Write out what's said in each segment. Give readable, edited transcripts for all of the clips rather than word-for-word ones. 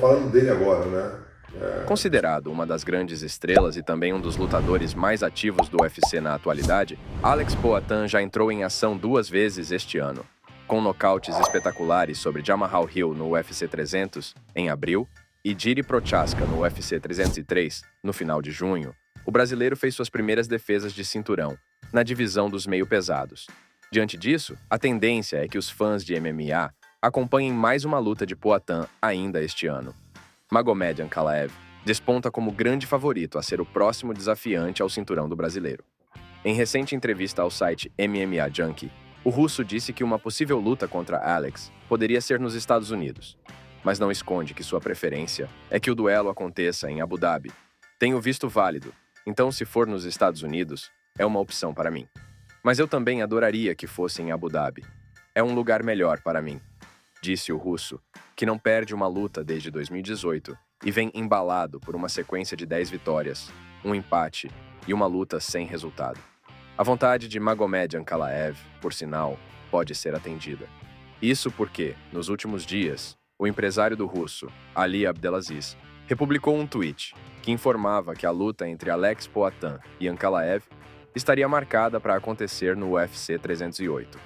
falando dele agora, né? Considerado uma das grandes estrelas e também um dos lutadores mais ativos do UFC na atualidade, Alex Poatan já entrou em ação 2 vezes este ano. Com nocautes espetaculares sobre Jamahal Hill no UFC 300, em abril, e Jiri Prochazka no UFC 303, no final de junho, o brasileiro fez suas primeiras defesas de cinturão, na divisão dos meio-pesados. Diante disso, a tendência é que os fãs de MMA acompanhem mais uma luta de Poatan ainda este ano. Magomed Ankalaev desponta como grande favorito a ser o próximo desafiante ao cinturão do brasileiro. Em recente entrevista ao site MMA Junkie, o russo disse que uma possível luta contra Alex poderia ser nos Estados Unidos, mas não esconde que sua preferência é que o duelo aconteça em Abu Dhabi. Tenho visto válido, então se for nos Estados Unidos, é uma opção para mim. Mas eu também adoraria que fosse em Abu Dhabi. É um lugar melhor para mim, disse o russo, que não perde uma luta desde 2018 e vem embalado por uma sequência de 10 vitórias, um empate e uma luta sem resultado. A vontade de Magomed Ankalaev, por sinal, pode ser atendida. Isso porque, nos últimos dias, o empresário do russo, Ali Abdelaziz, republicou um tweet que informava que a luta entre Alex Poatan e Ankalaev estaria marcada para acontecer no UFC 308.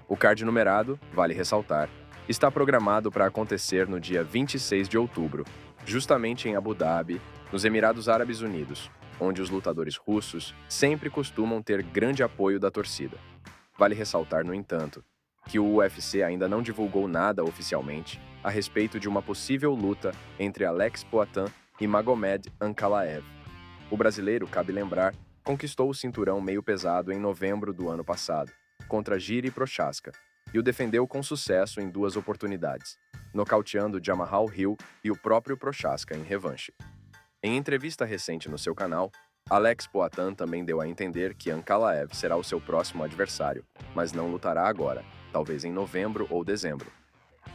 O card numerado, vale ressaltar, está programado para acontecer no dia 26 de outubro, justamente em Abu Dhabi, nos Emirados Árabes Unidos, onde os lutadores russos sempre costumam ter grande apoio da torcida. Vale ressaltar, no entanto, que o UFC ainda não divulgou nada oficialmente a respeito de uma possível luta entre Alex Poatan e Magomed Ankalaev. O brasileiro, cabe lembrar, conquistou o cinturão meio pesado em novembro do ano passado, contra Jiri Prochazka, e o defendeu com sucesso em 2 oportunidades, nocauteando Jamahal Hill e o próprio Prochazka em revanche. Em entrevista recente no seu canal, Alex Poatan também deu a entender que Ankalaev será o seu próximo adversário, mas não lutará agora, talvez em novembro ou dezembro.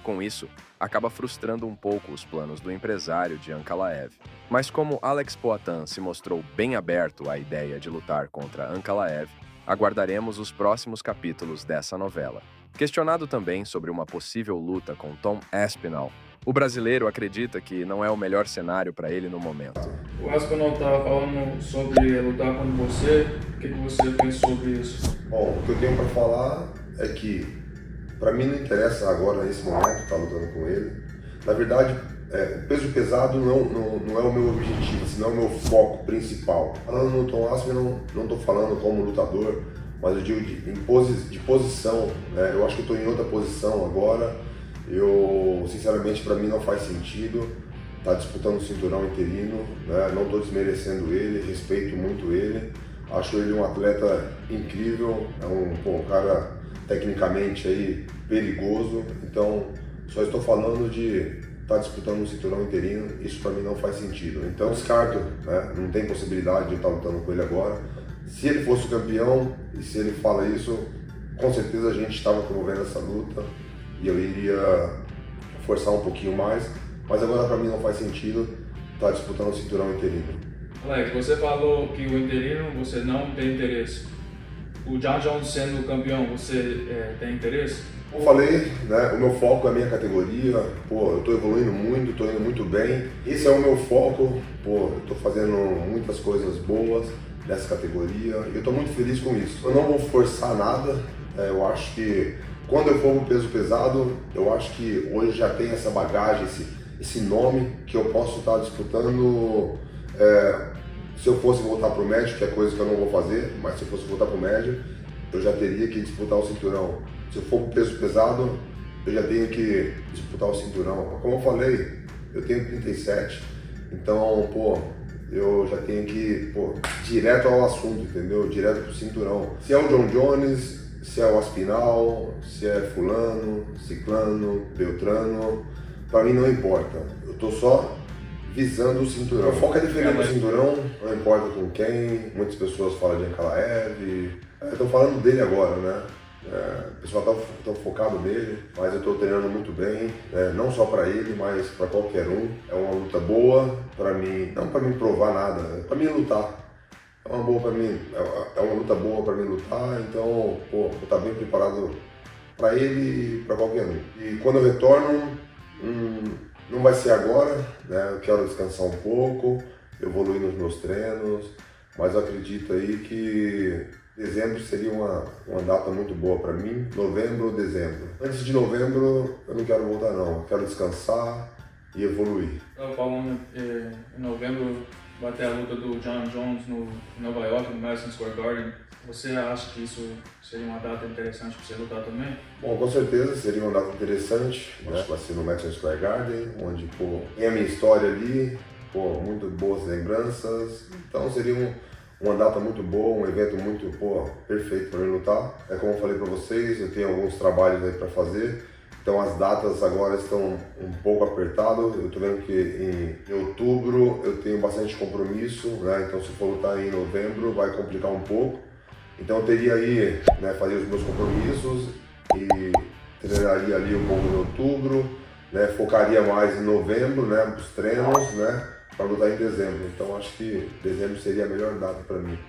Com isso, acaba frustrando um pouco os planos do empresário de Ankalaev. Mas como Alex Poatan se mostrou bem aberto à ideia de lutar contra Ankalaev, aguardaremos os próximos capítulos dessa novela. Questionado também sobre uma possível luta com Tom Aspinall, o brasileiro acredita que não é o melhor cenário para ele no momento. O Aspinall estava falando sobre lutar com você. O que você pensa sobre isso? Bom, o que eu tenho para falar é que para mim não interessa agora, nesse momento, estar lutando com ele. Na verdade, o peso pesado não é o meu objetivo, assim, não é o meu foco principal. Falando no Tom Aspinall, não estou falando como lutador, mas eu digo de posição, né? Eu acho que eu estou em outra posição agora. Sinceramente, para mim não faz sentido estar disputando o cinturão interino, né? Não estou desmerecendo ele, respeito muito ele. Acho ele um atleta incrível, é um cara tecnicamente aí perigoso. Então, só estou falando de estar disputando um cinturão interino, isso para mim não faz sentido. Então, descarto, né? Não tem possibilidade de estar lutando com ele agora. Se ele fosse o campeão, e se ele fala isso, com certeza a gente estava promovendo essa luta e eu iria forçar um pouquinho mais, mas agora para mim não faz sentido estar disputando o cinturão interino. Alex, você falou que o interino você não tem interesse. O Jon Jones sendo campeão, você tem interesse? Como eu falei, né, o meu foco é a minha categoria, eu tô evoluindo muito, tô indo muito bem. Esse é o meu foco, eu tô fazendo muitas coisas boas nessa categoria e eu tô muito feliz com isso. Eu não vou forçar nada, eu acho que quando eu for pro peso pesado, eu acho que hoje já tem essa bagagem, esse nome que eu posso estar disputando. Se eu fosse voltar pro médio, que é coisa que eu não vou fazer, mas se eu fosse voltar pro médio, eu já teria que disputar o cinturão. Se eu for pro peso pesado, eu já tenho que disputar o cinturão. Como eu falei, eu tenho 37, então, eu já tenho que ir, direto ao assunto, entendeu? Direto pro cinturão. Se é o Jon Jones, se é o Aspinall, se é fulano, ciclano, beltrano, pra mim não importa. Eu tô só visando o cinturão. O foco é defender o cinturão, não importa com quem. Muitas pessoas falam de Ankalaev. Eu tô falando dele agora, né? O pessoal tá focado nele, mas eu tô treinando muito bem, não só para ele, mas para qualquer um. É uma luta boa para mim, não para mim provar nada, é para mim lutar. É uma luta boa para mim lutar, então, vou estar bem preparado para ele e para qualquer um. E quando eu retorno, Não vai ser agora, né? Eu quero descansar um pouco, evoluir nos meus treinos, mas eu acredito aí que dezembro seria uma data muito boa para mim, novembro ou dezembro. Antes de novembro eu não quero voltar não, eu quero descansar e evoluir. Estava falando, em novembro vai ter a luta do Jon Jones no Nova York, no Madison Square Garden. Você acha que isso seria uma data interessante para você lutar também? Bom, com certeza seria uma data interessante, né? Vai ser no Madison Square Garden, onde, pô, tem a minha história ali, pô, muito boas lembranças, então seria uma data muito boa, um evento muito, pô, perfeito para mim lutar. É como eu falei para vocês, eu tenho alguns trabalhos aí para fazer, então as datas agora estão um pouco apertadas. Eu estou vendo que em outubro eu tenho bastante compromisso, né? Então se for lutar em novembro vai complicar um pouco. Então eu teria aí, né, fazer os meus compromissos e treinaria ali um pouco em outubro, né, focaria mais em novembro, né, os treinos, né, para lutar em dezembro. Então acho que dezembro seria a melhor data para mim.